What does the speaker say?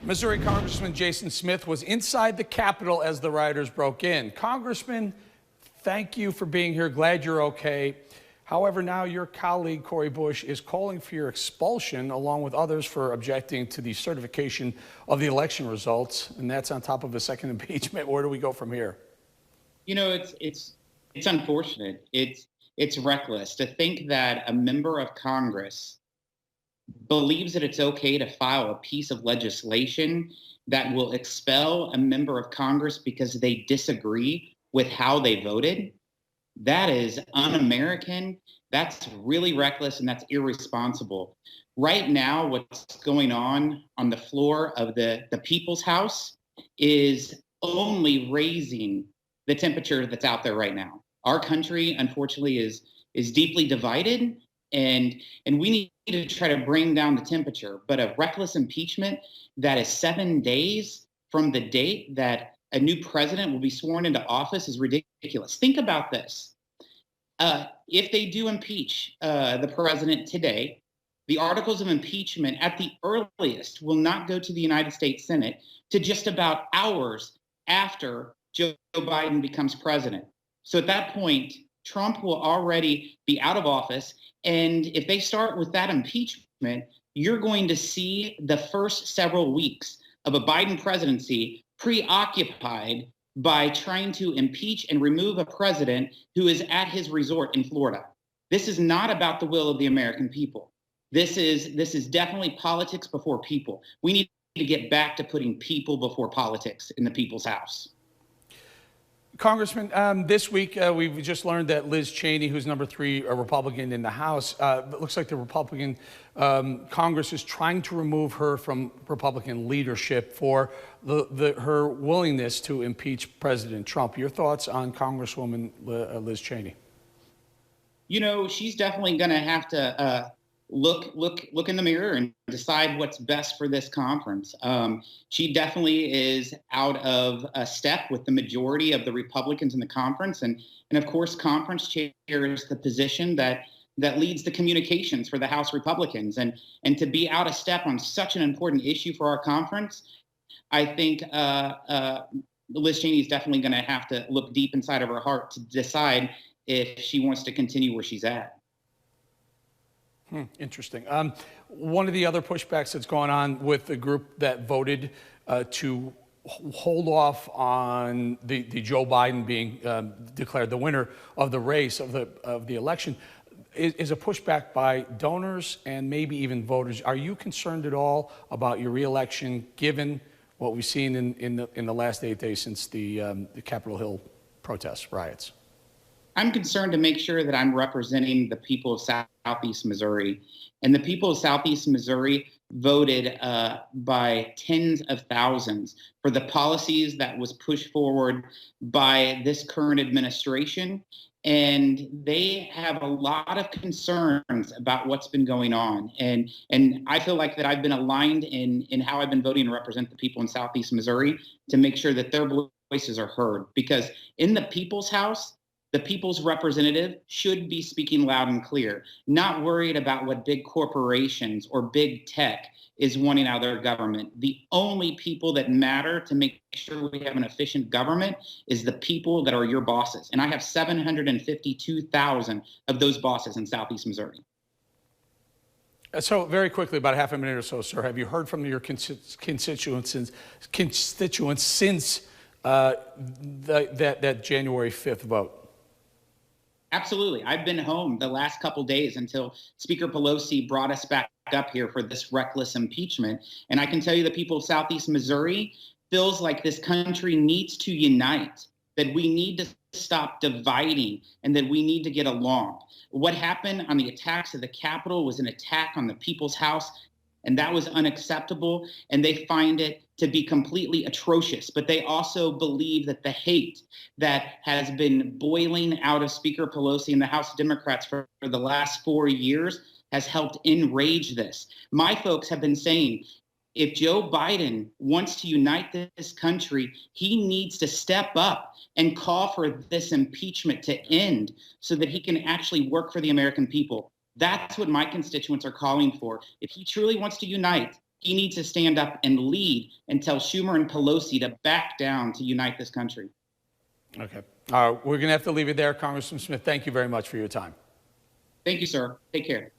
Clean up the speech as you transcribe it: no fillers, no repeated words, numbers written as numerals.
Missouri Congressman Jason Smith was inside the Capitol as the rioters broke in. Congressman, thank you for being here. Glad you're okay. However, now your colleague, Cori Bush, is calling for your expulsion, along with others, for objecting to the certification of the election results. And that's on top of a second impeachment. Where do we go from here? You know, it's unfortunate. It's reckless to think that a member of Congress believes that it's okay to file a piece of legislation that will expel a member of Congress because they disagree with how they voted. That is un-American. That's really reckless and that's irresponsible. Right now, what's going on the floor of the People's House is only raising the temperature that's out there right now. Our country, unfortunately, is deeply divided, and we need to try to bring down the temperature. But a reckless impeachment that is 7 days from the date that a new president will be sworn into office is ridiculous. Think about this. If they do impeach the president today, the articles of impeachment at the earliest will not go to the United States Senate to just about hours after Joe Biden becomes president. So at that point, Trump will already be out of office. And if they start with that impeachment, you're going to see the first several weeks of a Biden presidency preoccupied by trying to impeach and remove a president who is at his resort in Florida. This is not about the will of the American people. This is definitely politics before people. We need to get back to putting people before politics in the People's House. Congressman, this week we've just learned that Liz Cheney, who's number 3 a Republican in the House, it looks like the Republican Congress is trying to remove her from Republican leadership for her willingness to impeach President Trump. Your thoughts on Congresswoman Liz Cheney? You know, she's definitely going to have to look in the mirror and decide what's best for this conference. She definitely is out of step with the majority of the Republicans in the conference, and of course, conference chair is the position that leads the communications for the House Republicans, and to be out of step on such an important issue for our conference, I think Liz Cheney is definitely going to have to look deep inside of her heart to decide if she wants to continue where she's at. Interesting. One of the other pushbacks that's going on with the group that voted to hold off on the Joe Biden being declared the winner of the race of the election is a pushback by donors and maybe even voters. Are you concerned at all about your reelection, given what we've seen in the last 8 days since the Capitol Hill protests, riots? I'm concerned to make sure that I'm representing the people of Southeast Missouri. And the people of Southeast Missouri voted by tens of thousands for the policies that was pushed forward by this current administration. And they have a lot of concerns about what's been going on. And I feel like that I've been aligned in how I've been voting to represent the people in Southeast Missouri to make sure that their voices are heard. Because in the People's House, the people's representative should be speaking loud and clear, not worried about what big corporations or big tech is wanting out of their government. The only people that matter to make sure we have an efficient government is the people that are your bosses. And I have 752,000 of those bosses in Southeast Missouri. So very quickly, about half a minute or so, sir, have you heard from your constituents since that January 5th vote? Absolutely. I've been home the last couple days until Speaker Pelosi brought us back up here for this reckless impeachment. And I can tell you the people of Southeast Missouri feels like this country needs to unite, that we need to stop dividing, and that we need to get along. What happened on the attacks of the Capitol was an attack on the People's House, and that was unacceptable, and they find it to be completely atrocious. But they also believe that the hate that has been boiling out of Speaker Pelosi and the House Democrats for the last 4 years has helped enrage this. My folks have been saying, if Joe Biden wants to unite this country, he needs to step up and call for this impeachment to end so that he can actually work for the American people. That's what my constituents are calling for. If he truly wants to unite, He needs to stand up and lead and tell Schumer and Pelosi to back down to unite this country. Okay. We're going to have to leave it there. Congressman Smith, thank you very much for your time. Thank you, sir. Take care.